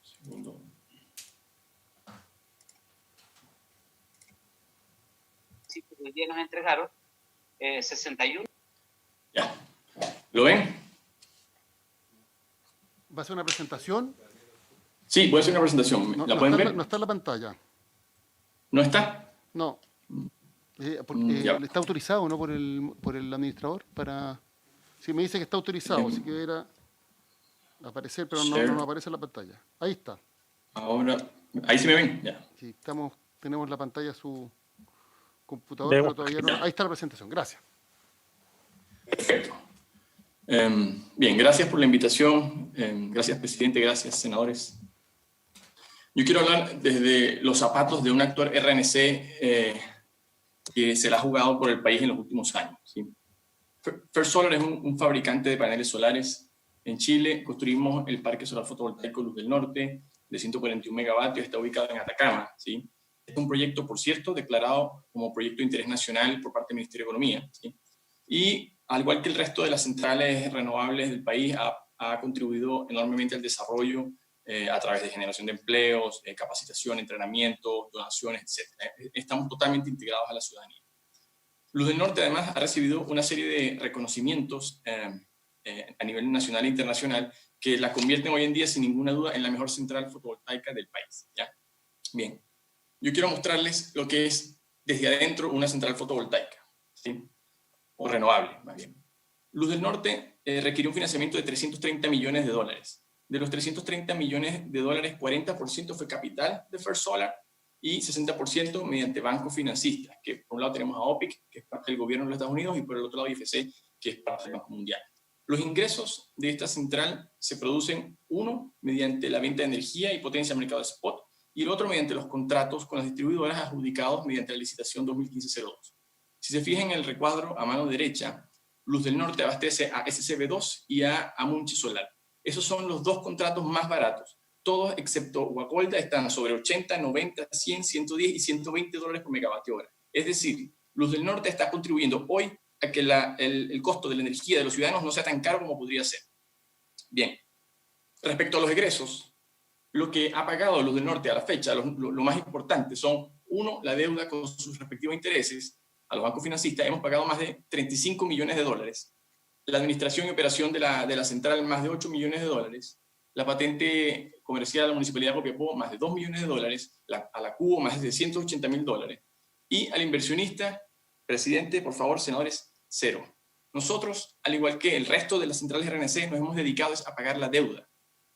Segundo. Sí, pues hoy día nos entregaron 61. Ya. ¿Lo ven? ¿Va a ser una presentación? Sí, voy a hacer una presentación. No, ¿La no pueden está, ver? no está en la pantalla. ¿No está? No. Ya. Está autorizado, ¿no? Por el administrador para... Sí, me dice que está autorizado, así que era aparecer, pero no aparece en la pantalla. Ahí está. Ahora, ahí se me ven. Ya. Sí, tenemos la pantalla su computador, pero todavía no. Ahí está la presentación. Gracias. Perfecto. Bien, gracias por la invitación. Gracias, presidente. Gracias, senadores. Yo quiero hablar desde los zapatos de un actor RNC que se la ha jugado por el país en los últimos años, ¿sí? First Solar es un fabricante de paneles solares. En Chile construimos el Parque Solar Fotovoltaico Luz del Norte, de 141 megavatios, está ubicado en Atacama, ¿sí? Es un proyecto, por cierto, declarado como proyecto de interés nacional por parte del Ministerio de Economía, ¿sí? Y al igual que el resto de las centrales renovables del país, ha contribuido enormemente al desarrollo a través de generación de empleos, capacitación, entrenamiento, donaciones, etc. Estamos totalmente integrados a la ciudadanía. Luz del Norte, además, ha recibido una serie de reconocimientos a nivel nacional e internacional que la convierten hoy en día, sin ninguna duda, en la mejor central fotovoltaica del país, ¿ya? Bien, yo quiero mostrarles lo que es desde adentro una central fotovoltaica, ¿sí? O renovable, más bien. Luz del Norte requirió un financiamiento de 330 millones de dólares. De los 330 millones de dólares, 40% fue capital de First Solar y 60% mediante bancos financistas, que por un lado tenemos a OPIC, que es parte del gobierno de los Estados Unidos, y por el otro lado IFC, que es parte del Banco Mundial. Los ingresos de esta central se producen, uno, mediante la venta de energía y potencia al mercado de spot, y el otro mediante los contratos con las distribuidoras adjudicados mediante la licitación 2015-02. Si se fijan en el recuadro a mano derecha, Luz del Norte abastece a SCB2 y a Amunchi Solar. Esos son los dos contratos más baratos. Todos, excepto Guacolda, están sobre 80, 90, 100, 110 y 120 dólares por megavatio hora. Es decir, Luz del Norte está contribuyendo hoy a que el costo de la energía de los ciudadanos no sea tan caro como podría ser. Bien, respecto a los egresos, lo que ha pagado Luz del Norte a la fecha, lo más importante son, uno, la deuda con sus respectivos intereses. A los bancos financistas hemos pagado más de 35 millones de dólares. La administración y operación de la central, más de 8 millones de dólares. La patente comercial a la Municipalidad de Copiapó, más de 2 millones de dólares. A la CUBO, más de 180 mil dólares. Y al inversionista, presidente, por favor, senadores, cero. Nosotros, al igual que el resto de las centrales RNC, nos hemos dedicado a pagar la deuda.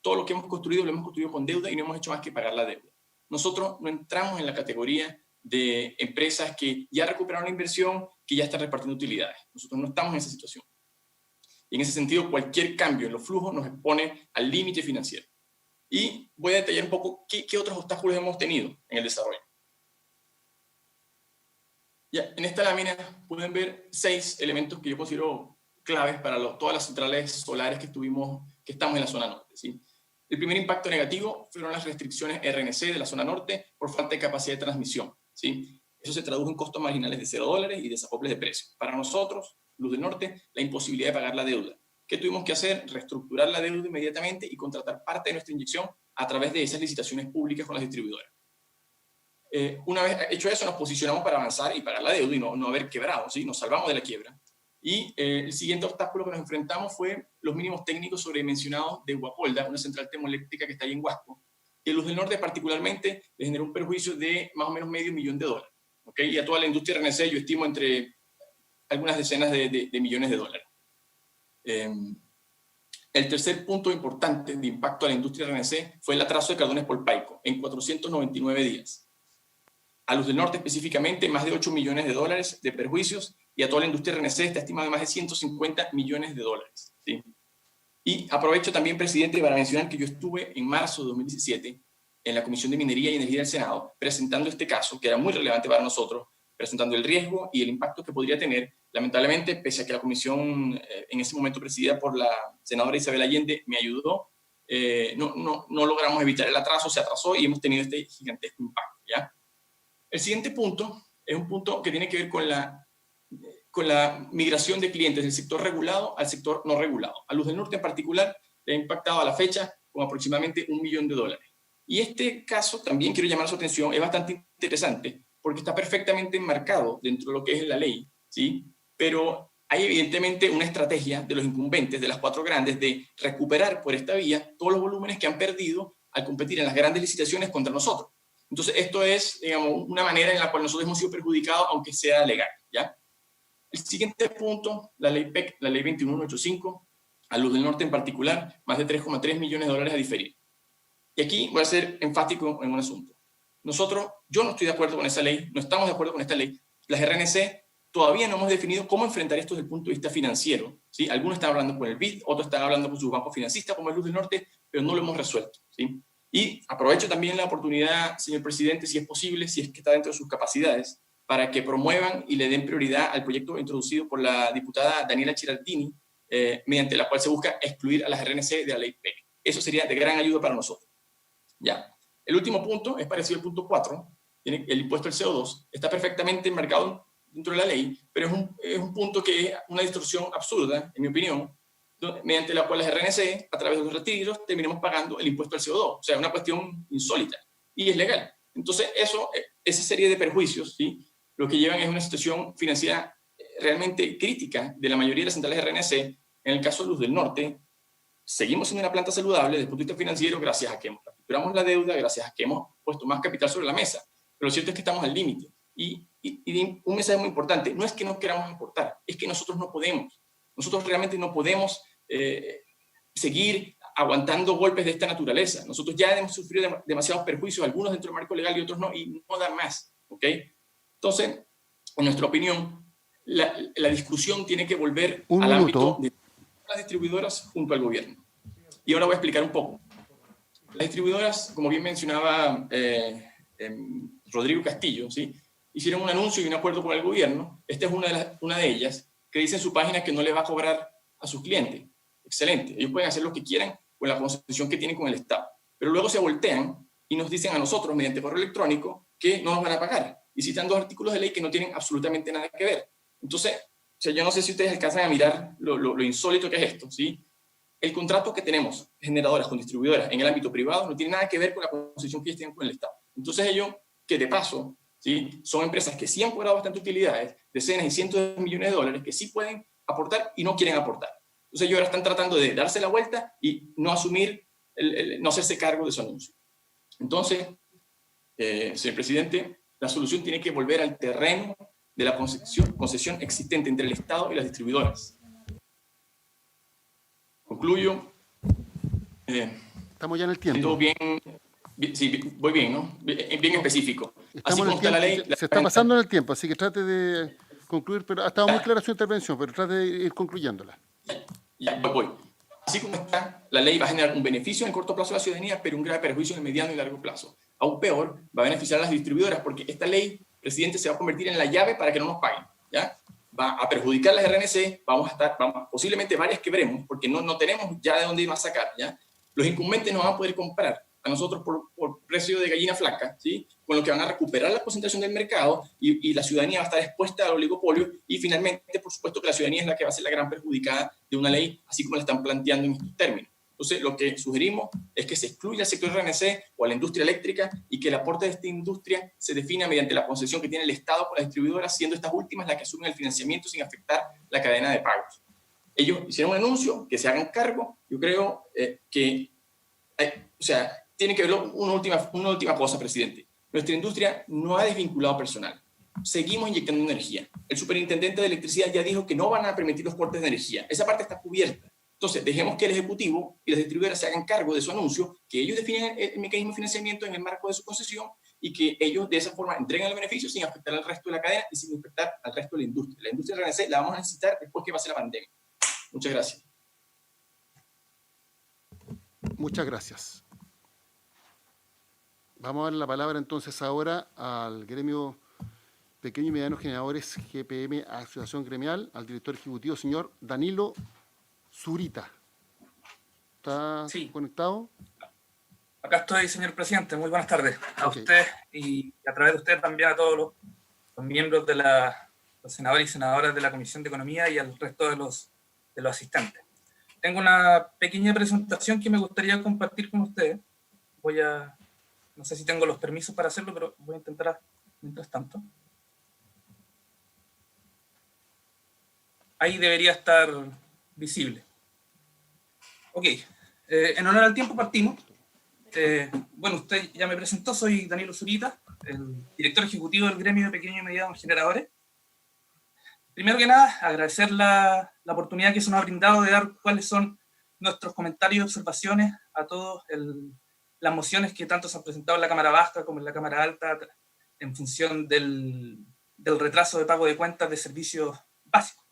Todo lo que hemos construido lo hemos construido con deuda y no hemos hecho más que pagar la deuda. Nosotros no entramos en la categoría de empresas que ya recuperaron la inversión, que ya están repartiendo utilidades. Nosotros no estamos en esa situación. Y en ese sentido, cualquier cambio en los flujos nos expone al límite financiero. Y voy a detallar un poco qué otros obstáculos hemos tenido en el desarrollo. Ya, en esta lámina pueden ver 6 elementos que yo considero claves para todas las centrales solares que estamos en la zona norte, ¿sí? El primer impacto negativo fueron las restricciones RNC de la zona norte por falta de capacidad de transmisión, ¿sí? Eso se tradujo en costos marginales de $0 y desacoples de precios. Para nosotros, Luz del Norte, la imposibilidad de pagar la deuda. ¿Qué tuvimos que hacer? Reestructurar la deuda inmediatamente y contratar parte de nuestra inyección a través de esas licitaciones públicas con las distribuidoras. Una vez hecho eso, nos posicionamos para avanzar y pagar la deuda y no haber quebrado, ¿sí? Nos salvamos de la quiebra. Y el siguiente obstáculo que nos enfrentamos fue los mínimos técnicos sobredimensionados de Guapolda, una central termoeléctrica que está ahí en Huasco, que Luz del Norte particularmente le generó un perjuicio de más o menos $500,000, ¿okay? Y a toda la industria RNC yo estimo entre algunas decenas de millones de dólares. El tercer punto importante de impacto a la industria RNC fue el atraso de Cardones Polpaico, en 499 días. A Luz del Norte específicamente, más de $8 millones de perjuicios, y a toda la industria RNC está estimado en más de $150 millones, ¿sí? Y aprovecho también, presidente, para mencionar que yo estuve en marzo de 2017 en la Comisión de Minería y Energía del Senado presentando este caso, que era muy relevante para nosotros, presentando el riesgo y el impacto que podría tener. Lamentablemente, pese a que la comisión en ese momento presidida por la senadora Isabel Allende me ayudó, no logramos evitar el atraso, se atrasó y hemos tenido este gigantesco impacto, ¿ya? El siguiente punto es un punto que tiene que ver con la migración de clientes del sector regulado al sector no regulado. A Luz del Norte en particular le ha impactado a la fecha con aproximadamente $1 millón. Y este caso, también quiero llamar su atención, es bastante interesante porque está perfectamente enmarcado dentro de lo que es la ley, ¿sí? Pero hay evidentemente una estrategia de los incumbentes, de las 4 grandes, de recuperar por esta vía todos los volúmenes que han perdido al competir en las grandes licitaciones contra nosotros. Entonces, esto es, digamos, una manera en la cual nosotros hemos sido perjudicados, aunque sea legal, ¿ya? El siguiente punto, la ley PEC, la ley 21185, a Luz del Norte en particular, más de $3,3 millones a diferir. Y aquí voy a ser enfático en un asunto. Yo no estoy de acuerdo con esa ley, no estamos de acuerdo con esta ley. Las RNC todavía no hemos definido cómo enfrentar esto desde el punto de vista financiero, ¿sí? Algunos están hablando con el BID, otros están hablando con sus bancos financistas, como es Luz del Norte, pero no lo hemos resuelto, ¿sí? Y aprovecho también la oportunidad, señor presidente, si es posible, si es que está dentro de sus capacidades, para que promuevan y le den prioridad al proyecto introducido por la diputada Daniela Giraldini, mediante la cual se busca excluir a las RNC de la ley PEC. Eso sería de gran ayuda para nosotros. Ya. El último punto es parecido al punto 4, el impuesto al CO2, está perfectamente enmarcado dentro de la ley, pero es un punto que es una distorsión absurda, en mi opinión, mediante la cual las RNC, a través de los retiros, terminamos pagando el impuesto al CO2. O sea, una cuestión insólita. Y es legal. Entonces, esa serie de perjuicios, ¿sí?, lo que llevan es una situación financiera realmente crítica de la mayoría de las centrales RNC. En el caso de Luz del Norte, seguimos siendo una planta saludable desde el punto de vista financiero gracias a que reestructuramos la deuda, gracias a que hemos puesto más capital sobre la mesa. Pero lo cierto es que estamos al límite. Y un mensaje muy importante, no es que no queramos aportar, es que nosotros no podemos. Nosotros realmente no podemos seguir aguantando golpes de esta naturaleza. Nosotros ya hemos sufrido demasiados perjuicios, algunos dentro del marco legal y otros no, y no dan más, ¿ok? Entonces, en nuestra opinión, la discusión tiene que volver al ámbito de las distribuidoras junto al gobierno. Y ahora voy a explicar un poco. Las distribuidoras, como bien mencionaba Rodrigo Castillo, ¿sí?, hicieron un anuncio y un acuerdo con el gobierno. Esta es una de ellas, que dice en su página que no le va a cobrar a sus clientes. Excelente. Ellos pueden hacer lo que quieran con la concesión que tienen con el Estado. Pero luego se voltean y nos dicen a nosotros, mediante correo electrónico, que no nos van a pagar. Y citan 2 artículos de ley que no tienen absolutamente nada que ver. Entonces, o sea, yo no sé si ustedes alcanzan a mirar lo insólito que es esto, ¿sí? El contrato que tenemos, generadoras con distribuidoras en el ámbito privado, no tiene nada que ver con la concesión que ellos tienen con el Estado. Entonces ellos, que de paso, ¿sí?, son empresas que sí han cobrado bastantes utilidades, decenas y cientos de millones de dólares, que sí pueden aportar y no quieren aportar. Entonces ellos ahora están tratando de darse la vuelta y no asumir, no hacerse cargo de su anuncio. Entonces, señor presidente, la solución tiene que volver al terreno de la concesión existente entre el Estado y las distribuidoras. Concluyo. Estamos ya en el tiempo. Sí, voy bien, ¿no? Bien específico. Estamos en el tiempo, la ley, se está pasando en el tiempo, así que trate de concluir, pero ha estado muy clara su intervención, pero trate de ir concluyéndola. Ya, voy. Así como está, la ley va a generar un beneficio en el corto plazo a la ciudadanía, pero un grave perjuicio en el mediano y largo plazo. Aún peor, va a beneficiar a las distribuidoras, porque esta ley, presidente, se va a convertir en la llave para que no nos paguen, ¿ya? va a perjudicar las RNC, posiblemente varias quebremos, porque no tenemos ya de dónde ir a sacar, ¿ya? Los incumbentes nos van a poder comprar a nosotros por precio de gallina flaca, ¿sí? Con lo que van a recuperar la concentración del mercado y la ciudadanía va a estar expuesta al oligopolio, y finalmente, por supuesto, que la ciudadanía es la que va a ser la gran perjudicada de una ley, así como la están planteando en estos términos. Entonces, lo que sugerimos es que se excluya al sector RNC o a la industria eléctrica y que el aporte de esta industria se defina mediante la concesión que tiene el Estado con las distribuidoras, siendo estas últimas las que asumen el financiamiento sin afectar la cadena de pagos. Ellos hicieron un anuncio, que se hagan cargo. Yo creo tiene que ver una última cosa, presidente. Nuestra industria no ha desvinculado personal. Seguimos inyectando energía. El superintendente de electricidad ya dijo que no van a permitir los cortes de energía. Esa parte está cubierta. Entonces, dejemos que el Ejecutivo y las distribuidoras se hagan cargo de su anuncio, que ellos definen el mecanismo de financiamiento en el marco de su concesión y que ellos de esa forma entreguen el beneficio sin afectar al resto de la cadena y sin afectar al resto de la industria. La industria RNC la vamos a necesitar después que pase la pandemia. Muchas gracias. Muchas gracias. Vamos a dar la palabra entonces ahora al gremio Pequeños y Medianos Generadores GPM Asociación Gremial, al director ejecutivo, señor Danilo Zurita. ¿Está conectado? Acá estoy, señor presidente. Muy buenas tardes a usted y a través de usted también a todos los miembros de los senadores y senadoras de la Comisión de Economía y al resto de los asistentes. Tengo una pequeña presentación que me gustaría compartir con ustedes. No sé si tengo los permisos para hacerlo, pero voy a intentar mientras tanto. Ahí debería estar visible. Ok, en honor al tiempo partimos. Bueno, usted ya me presentó, soy Danilo Zurita, el director ejecutivo del gremio de Pequeños y Medianos Generadores. Primero que nada, agradecer la oportunidad que se nos ha brindado de dar cuáles son nuestros comentarios y observaciones a todas las mociones que tanto se han presentado en la Cámara Baja como en la Cámara Alta en función del retraso de pago de cuentas de servicios básicos.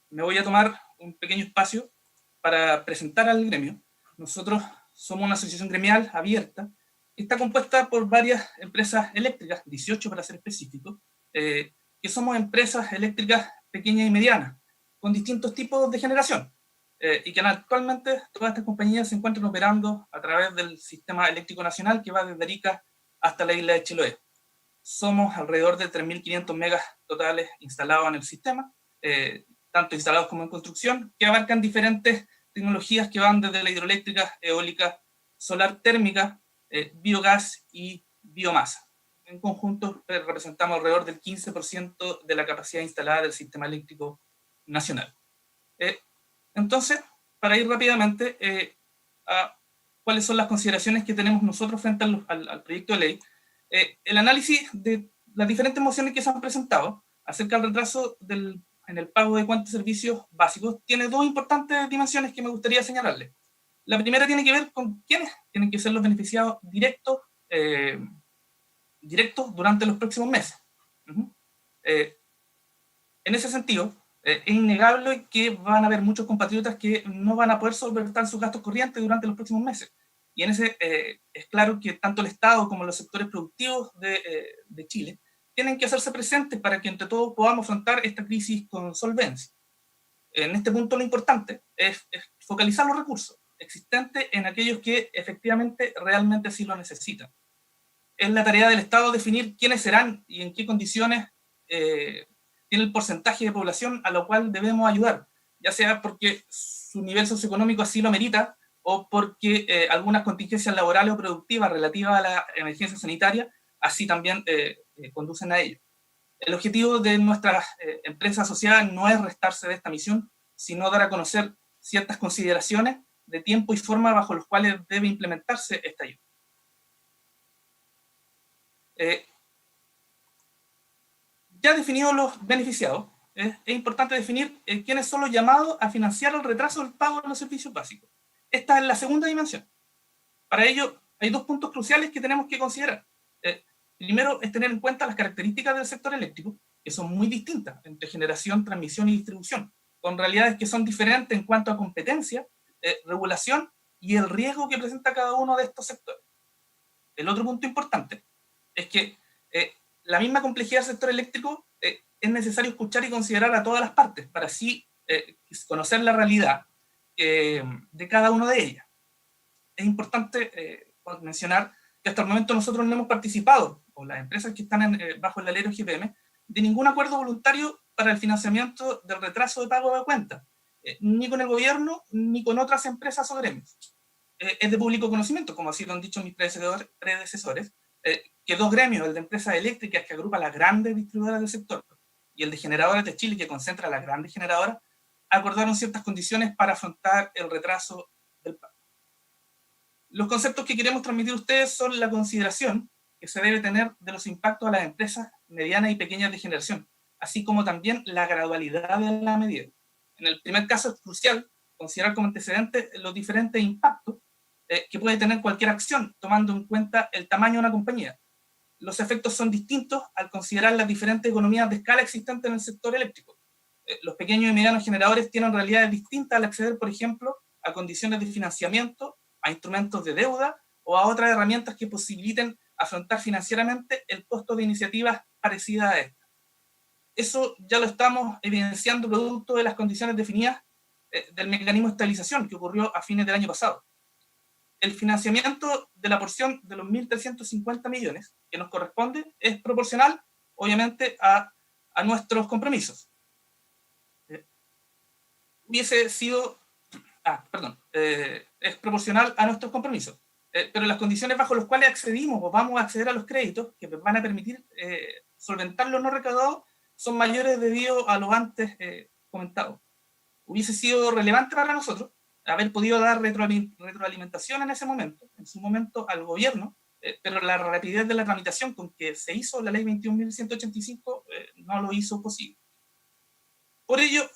Me voy a tomar un pequeño espacio para presentar al gremio. Nosotros somos una asociación gremial abierta que está compuesta por varias empresas eléctricas, 18 para ser específico, que somos empresas eléctricas pequeñas y medianas, con distintos tipos de generación, y que actualmente todas estas compañías se encuentran operando a través del sistema eléctrico nacional que va desde Arica hasta la isla de Chiloé. Somos alrededor de 3.500 megas totales instalados en el sistema, tanto instalados como en construcción, que abarcan diferentes tecnologías que van desde la hidroeléctrica, eólica, solar térmica, biogás y biomasa. En conjunto representamos alrededor del 15% de la capacidad instalada del sistema eléctrico nacional. Entonces, para ir rápidamente a cuáles son las consideraciones que tenemos nosotros frente al proyecto de ley, el análisis de las diferentes mociones que se han presentado acerca del retraso en el pago de cuentas de servicios básicos tiene dos importantes dimensiones que me gustaría señalarles. La primera tiene que ver con quiénes tienen que ser los beneficiados directos durante los próximos meses. En ese sentido, es innegable que van a haber muchos compatriotas que no van a poder solventar sus gastos corrientes durante los próximos meses. Y en ese es claro que tanto el Estado como los sectores productivos de Chile tienen que hacerse presentes para que entre todos podamos afrontar esta crisis con solvencia. En este punto lo importante es focalizar los recursos existentes en aquellos que efectivamente realmente sí lo necesitan. Es la tarea del Estado definir quiénes serán y en qué condiciones tiene el porcentaje de población a lo cual debemos ayudar, ya sea porque su nivel socioeconómico así lo merita o porque algunas contingencias laborales o productivas relativas a la emergencia sanitaria así también conducen a ello. El objetivo de nuestras empresas asociadas no es restarse de esta misión, sino dar a conocer ciertas consideraciones de tiempo y forma bajo los cuales debe implementarse esta ayuda. Ya definidos los beneficiados, es importante definir quiénes son los llamados a financiar el retraso del pago de los servicios básicos. Esta es la segunda dimensión. Para ello, hay dos puntos cruciales que tenemos que considerar. Primero es tener en cuenta las características del sector eléctrico, que son muy distintas entre generación, transmisión y distribución, con realidades que son diferentes en cuanto a competencia, regulación y el riesgo que presenta cada uno de estos sectores. El otro punto importante es que la misma complejidad del sector eléctrico es necesario escuchar y considerar a todas las partes para así conocer la realidad de cada una de ellas. Es importante mencionar que hasta el momento nosotros no hemos participado, o las empresas que están bajo el alero GPM, de ningún acuerdo voluntario para el financiamiento del retraso de pago de cuentas, ni con el gobierno, ni con otras empresas o gremios. Es de público conocimiento, como así lo han dicho mis predecesores, que dos gremios, el de empresas eléctricas que agrupa las grandes distribuidoras del sector y el de generadores de Chile que concentra las grandes generadoras, acordaron ciertas condiciones para afrontar el retraso del pago. Los conceptos que queremos transmitir a ustedes son la consideración que se debe tener de los impactos a las empresas medianas y pequeñas de generación, así como también la gradualidad de la medida. En el primer caso es crucial considerar como antecedente los diferentes impactos que puede tener cualquier acción, tomando en cuenta el tamaño de una compañía. Los efectos son distintos al considerar las diferentes economías de escala existentes en el sector eléctrico. Los pequeños y medianos generadores tienen realidades distintas al acceder, por ejemplo, a condiciones de financiamiento, a instrumentos de deuda o a otras herramientas que posibiliten afrontar financieramente el costo de iniciativas parecidas a esta. Eso ya lo estamos evidenciando producto de las condiciones definidas del mecanismo de estabilización que ocurrió a fines del año pasado. El financiamiento de la porción de los 1.350 millones que nos corresponde es proporcional, obviamente, a nuestros compromisos. Hubiese sido... es proporcional a nuestros compromisos. Pero las condiciones bajo las cuales accedimos o vamos a acceder a los créditos que van a permitir solventar lo no recaudado son mayores debido a lo antes comentado. Hubiese sido relevante para nosotros haber podido dar retroalimentación en su momento al gobierno, pero la rapidez de la tramitación con que se hizo la ley 21.185 no lo hizo posible. Por ello,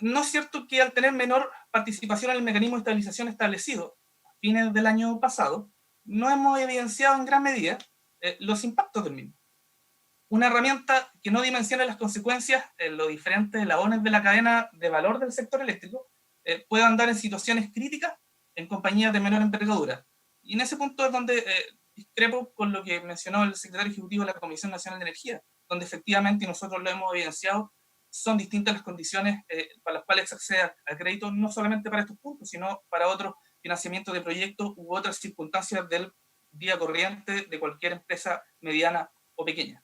no es cierto que al tener menor participación en el mecanismo de estabilización establecido a fines del año pasado, no hemos evidenciado en gran medida los impactos del mismo. Una herramienta que no dimensiona las consecuencias en los diferentes eslabones de la cadena de valor del sector eléctrico puede andar en situaciones críticas en compañías de menor envergadura. Y en ese punto es donde discrepo con lo que mencionó el secretario ejecutivo de la Comisión Nacional de Energía, donde efectivamente, y nosotros lo hemos evidenciado, son distintas las condiciones para las cuales se accede a crédito, no solamente para estos puntos, sino para otros financiamientos de proyectos u otras circunstancias del día corriente de cualquier empresa mediana o pequeña.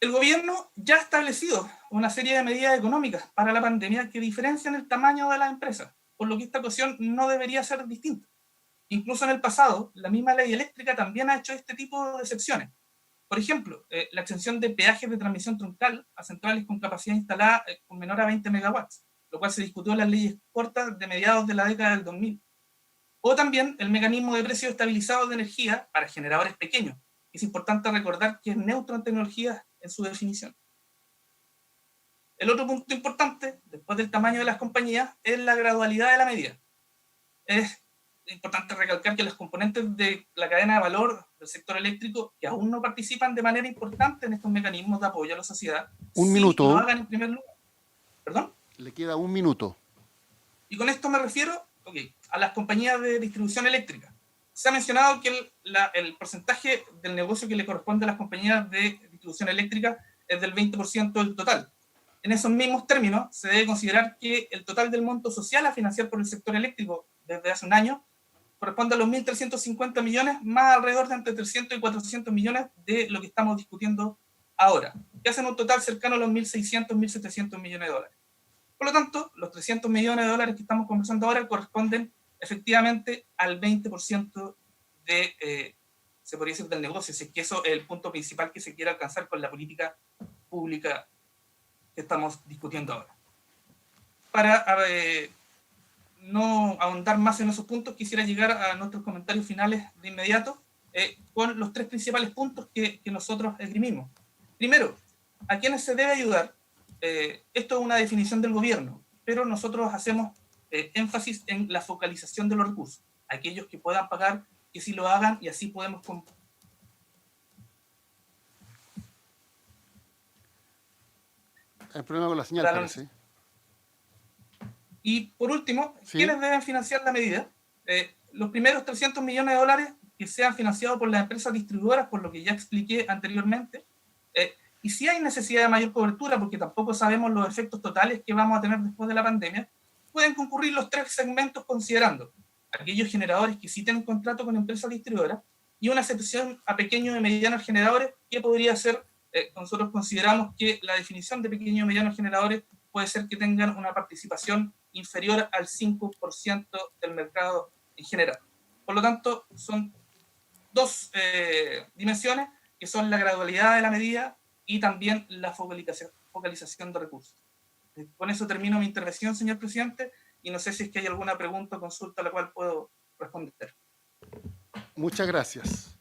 El gobierno ya ha establecido una serie de medidas económicas para la pandemia que diferencian el tamaño de las empresas, por lo que esta cuestión no debería ser distinta. Incluso en el pasado, la misma ley eléctrica también ha hecho este tipo de excepciones. Por ejemplo, la exención de peajes de transmisión troncal a centrales con capacidad instalada con menor a 20 megawatts, lo cual se discutió en las leyes cortas de mediados de la década del 2000. O también el mecanismo de precios estabilizados de energía para generadores pequeños. Es importante recordar que es neutro en tecnologías en su definición. El otro punto importante, después del tamaño de las compañías, es la gradualidad de la medida. Es importante recalcar que los componentes de la cadena de valor del sector eléctrico que aún no participan de manera importante en estos mecanismos de apoyo a la sociedad, Un minuto. lo hagan en primer lugar. ¿Perdón? Le queda un minuto. Y con esto me refiero a las compañías de distribución eléctrica. Se ha mencionado que el porcentaje del negocio que le corresponde a las compañías de distribución eléctrica es del 20% del total. En esos mismos términos, se debe considerar que el total del monto social a financiar por el sector eléctrico desde hace un año corresponde a los 1.350 millones, más alrededor de entre 300 y 400 millones de lo que estamos discutiendo ahora, que hacen un total cercano a los 1.600, 1.700 millones de dólares. Por lo tanto, los 300 millones de dólares que estamos conversando ahora corresponden efectivamente al 20% de, se podría decir, del negocio, si es que eso es el punto principal que se quiere alcanzar con la política pública que estamos discutiendo ahora. Para no ahondar más en esos puntos, quisiera llegar a nuestros comentarios finales de inmediato con los tres principales puntos que nosotros esgrimimos. Primero, ¿a quiénes se debe ayudar? Esto es una definición del gobierno, pero nosotros hacemos énfasis en la focalización de los recursos. Aquellos que puedan pagar, que sí lo hagan, y así podemos... Hay problema con la señal, parece. Y por último, ¿sí? ¿Quiénes deben financiar la medida? Los primeros 300 millones de dólares que sean financiados por las empresas distribuidoras, por lo que ya expliqué anteriormente, y si hay necesidad de mayor cobertura, porque tampoco sabemos los efectos totales que vamos a tener después de la pandemia, pueden concurrir los 3 segmentos considerando aquellos generadores que sí tienen contrato con empresas distribuidoras y una excepción a pequeños y medianos generadores que podría ser, nosotros consideramos que la definición de pequeños y medianos generadores puede ser que tengan una participación inferior al 5% del mercado en general. Por lo tanto, son 2 dimensiones que son la gradualidad de la medida y también la focalización de recursos. Con eso termino mi intervención, señor presidente, y no sé si es que hay alguna pregunta o consulta a la cual puedo responder. Muchas gracias.